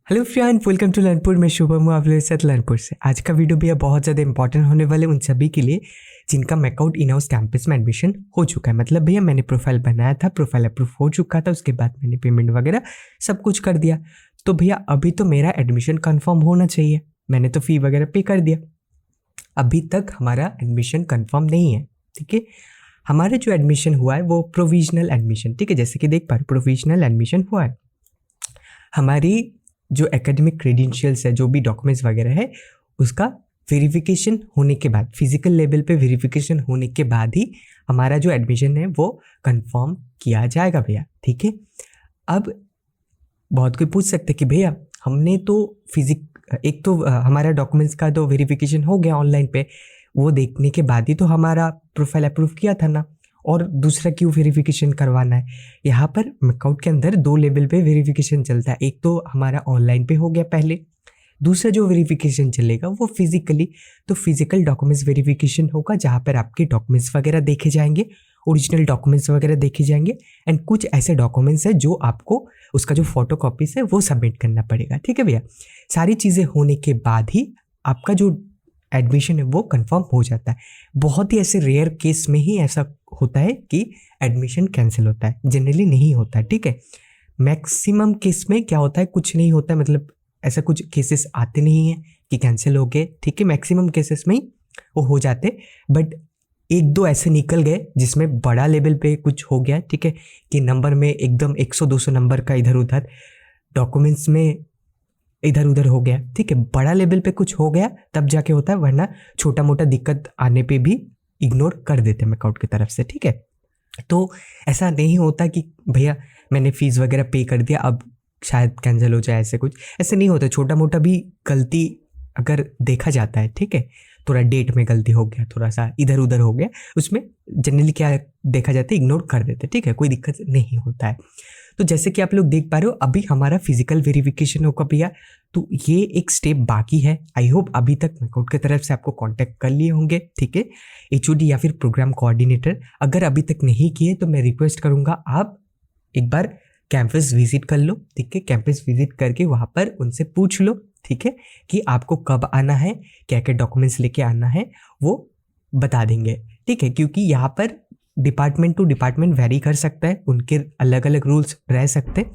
Hello friend, welcome to Learnpur. मैं शुभम हूँ आप लोगों के साथ लर्नपुर से। आज का वीडियो भी बहुत ज़्यादा इंपॉर्टेंट होने वाले उन सभी के लिए जिनका मैकआउट इन हाउस कैंपस में एडमिशन हो चुका है। मतलब भैया मैंने प्रोफाइल बनाया था, प्रोफाइल अप्रूव हो चुका था, उसके बाद मैंने पेमेंट वगैरह सब कुछ कर दिया। तो भैया अभी तो मेरा एडमिशन कन्फर्म होना चाहिए, मैंने तो फ़ी वगैरह पे कर दिया। अभी तक हमारा एडमिशन कन्फर्म नहीं है, ठीक है। हमारा जो एडमिशन हुआ है वो प्रोविजनल एडमिशन, ठीक है। जैसे कि देख पा रहे प्रोविजनल एडमिशन हुआ है। हमारी जो एकेडमिक क्रेडेंशियल्स है, जो भी डॉक्यूमेंट्स वगैरह है, उसका वेरिफिकेशन होने के बाद, फिजिकल लेवल पे वेरिफिकेशन होने के बाद ही हमारा जो एडमिशन है वो कंफर्म किया जाएगा भैया, ठीक है। अब बहुत कोई पूछ सकते कि भैया हमने तो एक तो हमारा डॉक्यूमेंट्स का तो वेरिफिकेशन हो गया ऑनलाइन पे, वो देखने के बाद ही तो हमारा प्रोफाइल अप्रूव किया था ना, और दूसरा क्यों वेरिफिकेशन करवाना है। यहाँ पर मैकआउट के अंदर दो लेवल पे वेरिफिकेशन चलता है। एक तो हमारा ऑनलाइन पे हो गया पहले, दूसरा जो वेरिफिकेशन चलेगा वो फिजिकली। तो फिजिकल डॉक्यूमेंट्स वेरिफिकेशन होगा जहाँ पर आपके डॉक्यूमेंट्स वगैरह देखे जाएंगे, ओरिजिनल डॉक्यूमेंट्स वगैरह देखे जाएंगे, एंड कुछ ऐसे डॉक्यूमेंट्स है जो आपको उसका जो फोटो कॉपीज है वो सबमिट करना पड़ेगा, ठीक है भैया। सारी चीज़ें होने के बाद ही आपका जो एडमिशन है वो कंफर्म हो जाता है। बहुत ही ऐसे रेयर केस में ही ऐसा होता है कि एडमिशन कैंसिल होता है, जनरली नहीं होता है, ठीक है। मैक्सिमम केस में क्या होता है, कुछ नहीं होता है, मतलब ऐसा कुछ केसेस आते नहीं हैं कि कैंसिल हो गए, ठीक है। मैक्सिमम केसेस में ही वो हो जाते, बट एक दो ऐसे निकल गए जिसमें बड़ा लेवल पे कुछ हो गया, ठीक है, कि नंबर में एकदम 100-200 नंबर का इधर उधर, डॉक्यूमेंट्स में इधर उधर हो गया, ठीक है। बड़ा लेवल पे कुछ हो गया तब जाके होता है, वरना छोटा मोटा दिक्कत आने पे भी इग्नोर कर देते हैं मैकआउट की तरफ से, ठीक है। तो ऐसा नहीं होता कि भैया मैंने फीस वगैरह पे कर दिया अब शायद कैंसिल हो जाए, ऐसे कुछ ऐसे नहीं होता। छोटा मोटा भी गलती अगर देखा जाता है, ठीक है, थोड़ा डेट में गलती हो गया, थोड़ा सा इधर उधर हो गया, उसमें जनरली क्या देखा जाता है, इग्नोर कर देते, ठीक है, कोई दिक्कत नहीं होता है। तो जैसे कि आप लोग देख पा रहे हो अभी हमारा फिजिकल वेरिफिकेशन होगा भैया, तो ये एक स्टेप बाकी है। आई होप अभी तक मैकआउट की तरफ से आपको कांटेक्ट कर लिए होंगे, ठीक है, एचओडी या फिर प्रोग्राम कोऑर्डिनेटर। अगर अभी तक नहीं किए तो मैं रिक्वेस्ट करूंगा आप एक बार कैंपस विजिट कर लो, ठीक है। कैंपस विजिट करके वहाँ पर उनसे पूछ लो, ठीक है, कि आपको कब आना है, क्या क्या डॉक्यूमेंट्स लेके आना है, वो बता देंगे, ठीक है। क्योंकि यहाँ पर डिपार्टमेंट टू डिपार्टमेंट वेरी कर सकता है, उनके अलग अलग रूल्स रह सकते,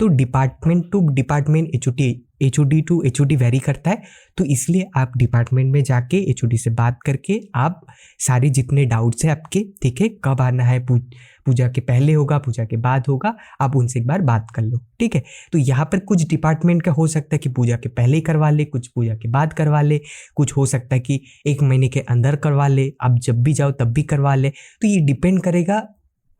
तो department to department HOD to HOD vary करता है। तो इसलिए आप डिपार्टमेंट में जाके एचओडी से बात करके आप सारे जितने डाउट्स हैं आपके, ठीक है, कब आना है, पूजा के पहले होगा, पूजा के बाद होगा, आप उनसे एक बार बात कर लो, ठीक है। तो यहाँ पर कुछ डिपार्टमेंट का हो सकता है कि पूजा के पहले ही करवा ले, कुछ पूजा के बाद करवा ले, कुछ हो सकता है कि 1 महीने के अंदर करवा ले, आप जब भी जाओ तब भी करवा ले। तो ये डिपेंड करेगा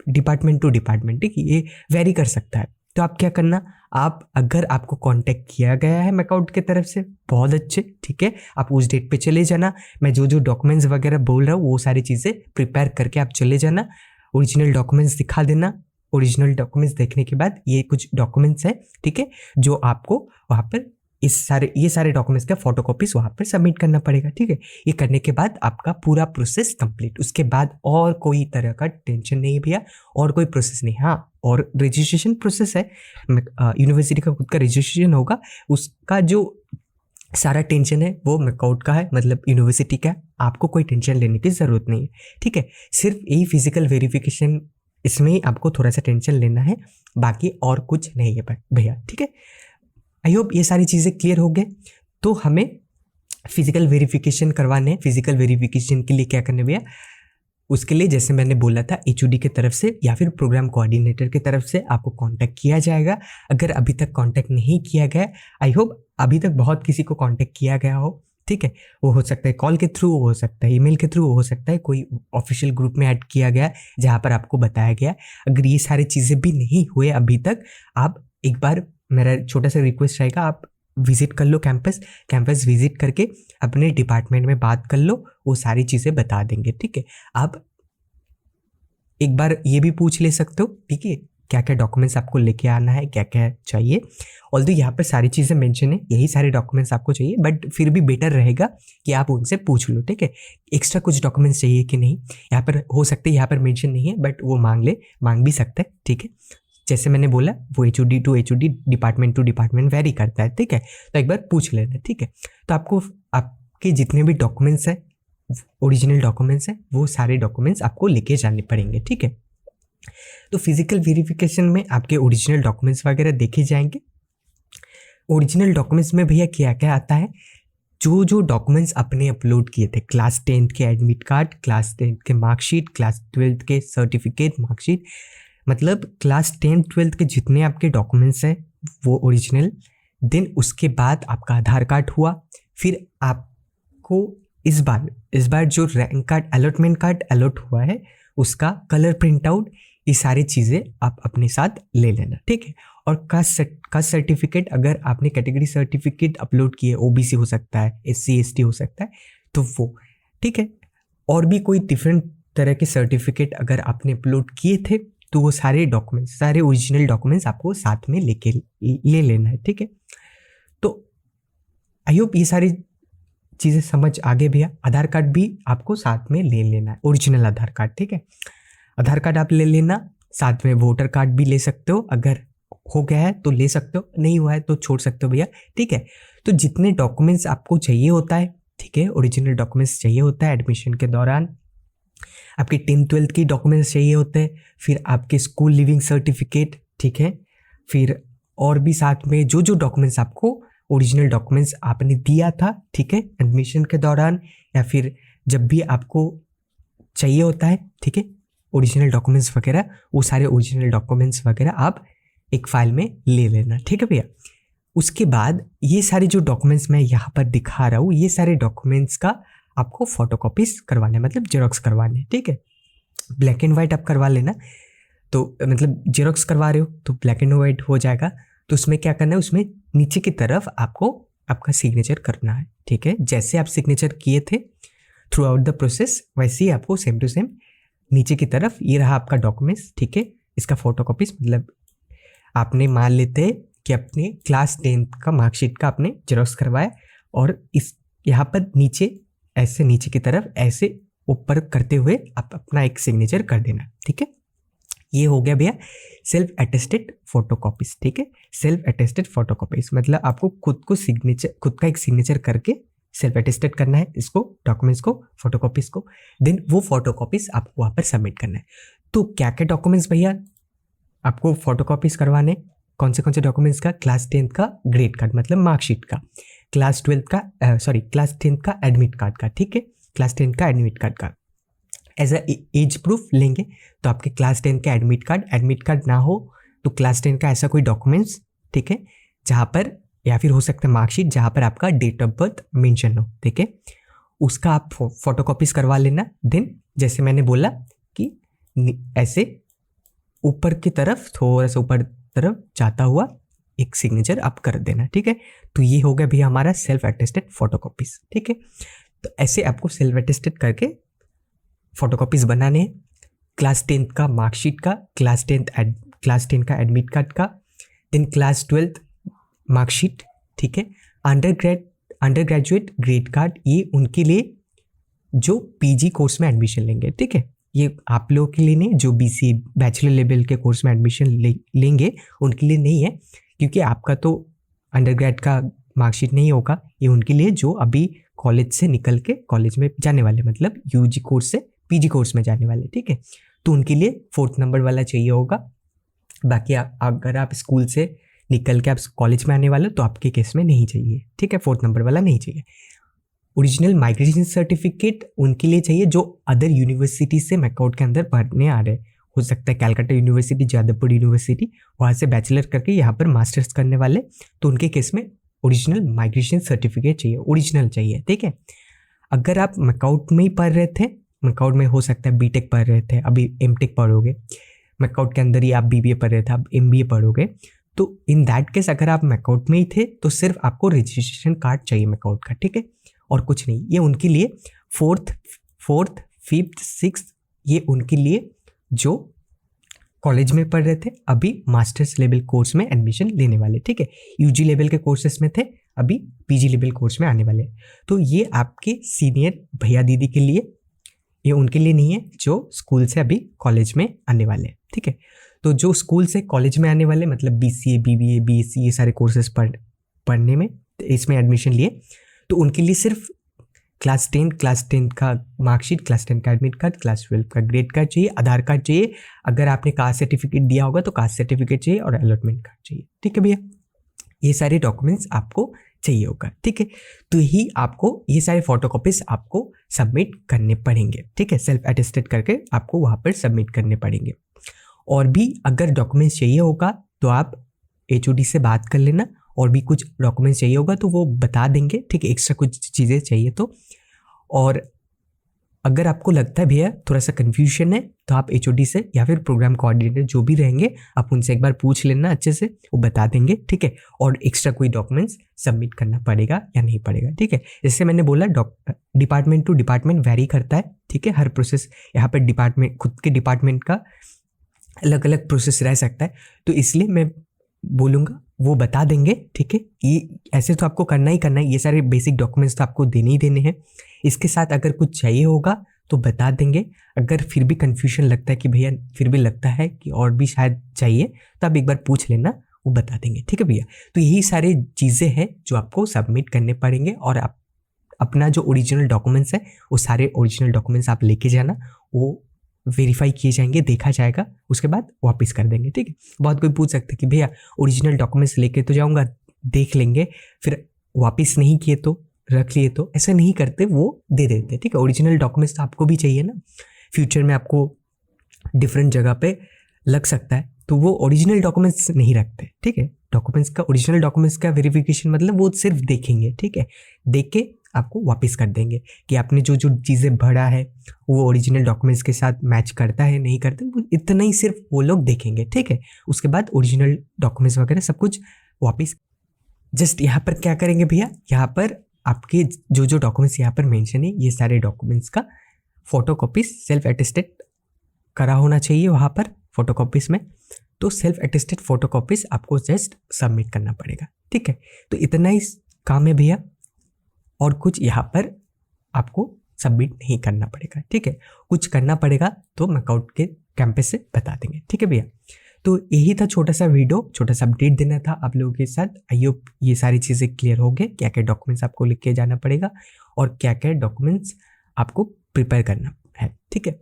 डिपार्टमेंट टू डिपार्टमेंट, ठीक है, ये वेरी कर सकता है। तो आप क्या करना, आप अगर आपको कांटेक्ट किया गया है मैकआउट की तरफ से, बहुत अच्छे, ठीक है, आप उस डेट पे चले जाना। मैं जो जो डॉक्यूमेंट्स वगैरह बोल रहा हूँ वो सारी चीज़ें प्रिपेयर करके आप चले जाना, ओरिजिनल डॉक्यूमेंट्स दिखा देना। ओरिजिनल डॉक्यूमेंट्स देखने के बाद ये कुछ डॉक्यूमेंट्स है, ठीक है, जो आपको वहाँ पर ये सारे डॉक्यूमेंट्स का फोटोकॉपीज वहाँ पर सबमिट करना पड़ेगा, ठीक है। ये करने के बाद आपका पूरा प्रोसेस कंप्लीट, उसके बाद और कोई तरह का टेंशन नहीं भैया, और कोई प्रोसेस नहीं। हाँ, और रजिस्ट्रेशन प्रोसेस है, यूनिवर्सिटी का खुद का रजिस्ट्रेशन होगा, उसका जो सारा टेंशन है वो मैकआउट का है, मतलब यूनिवर्सिटी का। आपको कोई टेंशन लेने की ज़रूरत नहीं है, ठीक है। सिर्फ यही फिजिकल वेरिफिकेशन, इसमें आपको थोड़ा सा टेंशन लेना है, बाकी और कुछ नहीं है भैया, ठीक है। आई होप ये सारी चीज़ें क्लियर हो गए। तो हमें फिजिकल वेरिफिकेशन करवाने, फिजिकल वेरिफिकेशन के लिए क्या करना भैया, उसके लिए जैसे मैंने बोला था एचओडी की तरफ से या फिर प्रोग्राम कोऑर्डिनेटर की तरफ से आपको कांटेक्ट किया जाएगा। अगर अभी तक कांटेक्ट नहीं किया गया, आई होप अभी तक बहुत किसी को कांटेक्ट किया गया हो, ठीक है, वो हो सकता है कॉल के थ्रू, हो सकता है ईमेल के थ्रू, हो सकता है कोई ऑफिशियल ग्रुप में ऐड किया गया जहाँ पर आपको बताया गया। अगर ये सारी चीज़ें भी नहीं हुए अभी तक, आप एक बार, मेरा छोटा सा रिक्वेस्ट रहेगा, आप विजिट कर लो कैंपस विजिट करके अपने डिपार्टमेंट में बात कर लो, वो सारी चीज़ें बता देंगे, ठीक है। आप एक बार ये भी पूछ ले सकते हो, ठीक है, क्या क्या डॉक्यूमेंट्स आपको लेके आना है, क्या क्या चाहिए। ऑल्दो यहाँ पर सारी चीज़ें मेंशन है, यही सारे डॉक्यूमेंट्स आपको चाहिए, बट फिर भी बेटर रहेगा कि आप उनसे पूछ लो, ठीक है, एक्स्ट्रा कुछ डॉक्यूमेंट्स चाहिए कि नहीं। यहाँ पर हो सकते हैं यहाँ पर मेंशन नहीं है, बट वो मांग भी सकते हैं, ठीक है। जैसे मैंने बोला वो HOD to HOD, department to department vary करता है, ठीक है। तो एक बार पूछ लेना, ठीक है। तो आपको आपके जितने भी डॉक्यूमेंट्स हैं, ओरिजिनल डॉक्यूमेंट्स हैं, वो सारे डॉक्यूमेंट्स आपको लेके जाने पड़ेंगे, ठीक है। तो फिजिकल वेरिफिकेशन में आपके ओरिजिनल डॉक्यूमेंट्स वगैरह देखे जाएंगे। ओरिजिनल डॉक्यूमेंट्स में भैया क्या क्या आता है, जो जो डॉक्यूमेंट्स आपने अपलोड किए थे, क्लास 10 के एडमिट कार्ड, क्लास 10 के मार्कशीट, क्लास 12 के सर्टिफिकेट मार्कशीट, मतलब क्लास 10 12 के जितने आपके डॉक्यूमेंट्स हैं वो ओरिजिनल। देन उसके बाद आपका आधार कार्ड हुआ, फिर आपको इस बार जो rank card, allotment card allot हुआ है उसका कलर प्रिंट आउट, ये सारी चीज़ें आप अपने साथ ले लेना, ठीक है। और कास्ट सर्टिफिकेट, अगर आपने कैटेगरी सर्टिफिकेट अपलोड किए, OBC हो सकता है, SC ST हो सकता है, तो वो, ठीक है। और भी कोई डिफरेंट तरह के सर्टिफिकेट अगर आपने अपलोड किए थे तो वो सारे डॉक्यूमेंट्स, सारे ओरिजिनल डॉक्यूमेंट्स आपको साथ में ले लेना है, ठीक है। तो आई होप ये सारी चीज़ें समझ आगे भैया। आधार कार्ड भी आपको साथ में ले लेना है, ओरिजिनल आधार कार्ड, ठीक है। आधार कार्ड आप ले लेना, साथ में वोटर कार्ड भी ले सकते हो, अगर हो गया है तो ले सकते हो, नहीं हुआ है तो छोड़ सकते हो भैया, ठीक है। तो जितने डॉक्यूमेंट्स आपको चाहिए होता है, ठीक है, ओरिजिनल डॉक्यूमेंट्स चाहिए होता है एडमिशन के दौरान, आपके 10th 12th की डॉक्यूमेंट्स चाहिए होते हैं, फिर आपके स्कूल लिविंग सर्टिफिकेट, ठीक है, फिर और भी साथ में जो जो डॉक्यूमेंट्स आपको, ओरिजिनल डॉक्यूमेंट्स आपने दिया था, ठीक है, एडमिशन के दौरान या फिर जब भी आपको चाहिए होता है, ठीक है, ओरिजिनल डॉक्यूमेंट्स वगैरह, वो सारे ओरिजिनल डॉक्यूमेंट्स वगैरह आप एक फाइल में ले लेना, ठीक है भैया। उसके बाद ये सारे जो डॉक्यूमेंट्स मैं यहाँ पर दिखा रहा हूँ, ये सारे डॉक्यूमेंट्स का आपको फोटोकॉपीज करवाना है, मतलब जेरोक्स करवाने हैं, ठीक है। ब्लैक एंड वाइट आप करवा लेना, तो मतलब जेरोक्स करवा रहे हो तो ब्लैक एंड वाइट हो जाएगा। तो उसमें क्या करना है, उसमें नीचे की तरफ आपको आपका सिग्नेचर करना है, ठीक है। जैसे आप सिग्नेचर किए थे थ्रू आउट द प्रोसेस, वैसे ही आपको सेम टू सेम नीचे की तरफ, ये रहा आपका डॉक्यूमेंट्स, ठीक है, इसका फोटोकॉपीज, मतलब आपने मान लेते हैं कि अपने क्लास 10th का मार्कशीट का आपने जेरोक्स करवाया, और इस यहाँ पर नीचे ऐसे नीचे की तरफ ऐसे ऊपर करते हुए आप अपना एक सिग्नेचर कर देना, ठीक है। ये हो गया भैया सेल्फ अटेस्टेड फोटोकॉपीज, ठीक है। सेल्फ अटेस्टेड फोटोकॉपीज मतलब आपको खुद को सिग्नेचर, खुद का एक सिग्नेचर करके सेल्फ अटेस्टेड करना है इसको, डॉक्यूमेंट्स को, फोटोकॉपीज को, देन वो फोटोकॉपीज आपको वहाँ पर सबमिट करना है। तो क्या क्या डॉक्यूमेंट्स भैया आपको फोटोकॉपीज करवाने, कौन से डॉक्यूमेंट्स का, क्लास 10th का ग्रेड कार्ड मतलब मार्कशीट का, क्लास 12th का क्लास 10th का एडमिट कार्ड का, ठीक है, क्लास 10th का एडमिट कार्ड का एज अ एज प्रूफ लेंगे। तो आपके क्लास 10 का एडमिट कार्ड ना हो तो क्लास 10 का ऐसा कोई डॉक्यूमेंट्स, ठीक है, जहाँ पर, या फिर हो सकता है मार्कशीट जहाँ पर आपका डेट ऑफ बर्थ मेंशन हो, ठीक है, उसका आप फोटोकॉपीज करवा लेना। देन जैसे मैंने बोला कि ऐसे ऊपर की तरफ, थोड़ा सा ऊपर तरफ जाता हुआ एक सिग्नेचर आप कर देना, ठीक है। तो ये हो गया भैया हमारा सेल्फ अटेस्टेड फोटोकॉपीज, ठीक है। तो ऐसे आपको सेल्फ अटेस्टेड करके फोटोकॉपीज बनाने हैं, क्लास 10th का मार्कशीट का, क्लास 10 का एडमिट कार्ड का, देन क्लास 12th मार्कशीट, ठीक है, अंडर ग्रेजुएट ग्रेड कार्ड, ये उनके लिए जो PG कोर्स में एडमिशन लेंगे, ठीक है। ये आप लोगों के लिए नहीं, जो BC बैचलर लेवल के कोर्स में एडमिशन लेंगे उनके लिए नहीं है, क्योंकि आपका तो अंडरग्रेड का मार्कशीट नहीं होगा, ये उनके लिए जो अभी कॉलेज से निकल के कॉलेज में जाने वाले, मतलब UG कोर्स से PG कोर्स में जाने वाले, ठीक है। तो उनके लिए 4th नंबर वाला चाहिए होगा। बाकी अगर आप स्कूल से निकल के आप कॉलेज में आने वाले तो आपके केस में नहीं चाहिए, ठीक है, 4th नंबर वाला नहीं चाहिए। ओरिजिनल माइग्रेशन सर्टिफिकेट उनके लिए चाहिए जो अदर यूनिवर्सिटी से मैकआउट के अंदर पढ़ने आ रहे हैं, हो सकता है कैलकाटा यूनिवर्सिटी, जादवपुर यूनिवर्सिटी, वहाँ से बैचलर करके यहाँ पर मास्टर्स करने वाले, तो उनके केस में ओरिजिनल माइग्रेशन सर्टिफिकेट चाहिए, ओरिजिनल चाहिए, ठीक है। अगर आप मैकआउट में ही पढ़ रहे थे, मैकआउट में हो सकता है BTech पढ़ रहे थे, अभी MTech पढ़ोगे, मैकआउट के अंदर ही आप BBA पढ़ रहे थे, आप MBA पढ़ोगे, तो इन दैट केस अगर आप मैकआउट में ही थे तो सिर्फ आपको रजिस्ट्रेशन कार्ड चाहिए मैकआउट का, ठीक है, और कुछ नहीं। ये उनके लिए 4th 5th 6th, ये उनके लिए जो कॉलेज में पढ़ रहे थे, अभी मास्टर्स लेवल कोर्स में एडमिशन लेने वाले, ठीक है, UG लेवल के कोर्सेस में थे, अभी PG लेवल कोर्स में आने वाले। तो ये आपके सीनियर भैया दीदी के लिए, ये उनके लिए नहीं है जो स्कूल से अभी कॉलेज में आने वाले, ठीक है। तो जो स्कूल से कॉलेज में आने वाले मतलब BCA BBA BSc ये सारे कोर्सेज पढ़ने में इसमें एडमिशन लिए, तो उनके लिए सिर्फ क्लास 10 का मार्कशीट, क्लास 10 का एडमिट कार्ड, क्लास 12 का ग्रेड कार्ड चाहिए, आधार कार्ड चाहिए, अगर आपने कास्ट सर्टिफिकेट दिया होगा तो कास्ट सर्टिफिकेट चाहिए, और अलॉटमेंट कार्ड चाहिए। ठीक है भैया, ये सारे डॉक्यूमेंट्स आपको चाहिए होगा। ठीक है, तो ही आपको ये सारे फोटोकॉपीज आपको सबमिट करने पड़ेंगे। ठीक है, सेल्फ अटेस्टेड करके आपको वहाँ पर सबमिट करने पड़ेंगे। और भी अगर डॉक्यूमेंट्स चाहिए होगा तो आप HOD से बात कर लेना, और भी कुछ डॉक्यूमेंट्स चाहिए होगा तो वो बता देंगे। ठीक है, एक्स्ट्रा कुछ चीज़ें चाहिए तो। और अगर आपको लगता है भैया थोड़ा सा कन्फ्यूजन है तो आप HOD से या फिर प्रोग्राम कोऑर्डिनेटर जो भी रहेंगे आप उनसे एक बार पूछ लेना अच्छे से, वो बता देंगे। ठीक है, और एक्स्ट्रा कोई डॉक्यूमेंट्स सबमिट करना पड़ेगा या नहीं पड़ेगा। ठीक है, जैसे मैंने बोला डिपार्टमेंट टू डिपार्टमेंट वेरी करता है। ठीक है, हर प्रोसेस यहाँ पर डिपार्टमेंट खुद के डिपार्टमेंट का अलग अलग प्रोसेस रह सकता है, तो इसलिए मैं बोलूँगा वो बता देंगे। ठीक है, ये ऐसे तो आपको करना ही करना है, ये सारे बेसिक डॉक्यूमेंट्स तो आपको देने ही देने हैं। इसके साथ अगर कुछ चाहिए होगा तो बता देंगे। अगर फिर भी कन्फ्यूजन लगता है कि भैया फिर भी लगता है कि और भी शायद चाहिए, तो आप एक बार पूछ लेना, वो बता देंगे। ठीक है भैया, तो यही सारे चीज़ें हैं जो आपको सबमिट करने पड़ेंगे। और आप अपना जो ओरिजिनल डॉक्यूमेंट्स है वो सारे ओरिजिनल डॉक्यूमेंट्स आप लेके जाना, वो वेरीफाई किए जाएंगे, देखा जाएगा, उसके बाद वापस कर देंगे। ठीक है, बहुत कोई पूछ सकते कि भैया ओरिजिनल डॉक्यूमेंट्स लेके तो जाऊंगा, देख लेंगे, फिर वापस नहीं किए तो रख लिए तो, ऐसा नहीं करते, वो दे देते। ठीक है, ओरिजिनल डॉक्यूमेंट्स तो आपको भी चाहिए ना, फ्यूचर में आपको डिफरेंट जगह पे लग सकता है, तो वो ओरिजिनल डॉक्यूमेंट्स नहीं रखते। ठीक है, डॉक्यूमेंट्स का ओरिजिनल डॉक्यूमेंट्स का वेरिफिकेशन मतलब वो सिर्फ देखेंगे। ठीक है, देख के आपको वापस कर देंगे कि आपने जो जो चीज़ें भरा है वो ओरिजिनल डॉक्यूमेंट्स के साथ मैच करता है नहीं करता, वो इतना ही सिर्फ वो लोग देखेंगे। ठीक है, उसके बाद ओरिजिनल डॉक्यूमेंट्स वगैरह सब कुछ वापस। जस्ट यहाँ पर क्या करेंगे भैया, यहाँ पर आपके जो जो डॉक्यूमेंट्स यहाँ पर मेंशन है, ये सारे डॉक्यूमेंट्स का फोटोकॉपीज सेल्फ अटेस्टेड करा होना चाहिए वहाँ पर फोटोकॉपीज में। तो सेल्फ अटेस्टेड फोटोकॉपीज आपको जस्ट सबमिट करना पड़ेगा। ठीक है, तो इतना ही काम है भैया, और कुछ यहाँ पर आपको सबमिट नहीं करना पड़ेगा। ठीक है, कुछ करना पड़ेगा तो मैकआउट के कैंपस से बता देंगे। ठीक है भैया, तो यही था छोटा सा वीडियो, छोटा सा अपडेट देना था आप लोगों के साथ। आई होप ये सारी चीज़ें क्लियर हो गए, क्या क्या डॉक्यूमेंट्स आपको लिख के जाना पड़ेगा और क्या क्या डॉक्यूमेंट्स आपको प्रिपेयर करना है। ठीक है,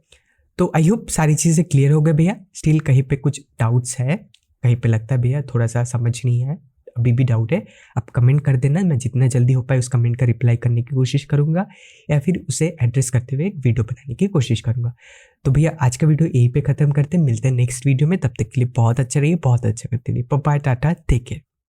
तो आई होप सारी चीज़ें क्लियर हो गए भैया। स्टिल कहीं पे कुछ डाउट्स है, कहीं पे लगता है भैया थोड़ा सा समझ नहीं है, अभी भी डाउट है, आप कमेंट कर देना, मैं जितना जल्दी हो पाए उस कमेंट का रिप्लाई करने की कोशिश करूंगा, या फिर उसे एड्रेस करते हुए एक वीडियो बनाने की कोशिश करूंगा। तो भैया आज का वीडियो यहीं पे खत्म करते हैं, मिलते हैं नेक्स्ट वीडियो में, तब तक के लिए बहुत अच्छा रहिए, बहुत अच्छा करते रहिए। Bye, tata, take care.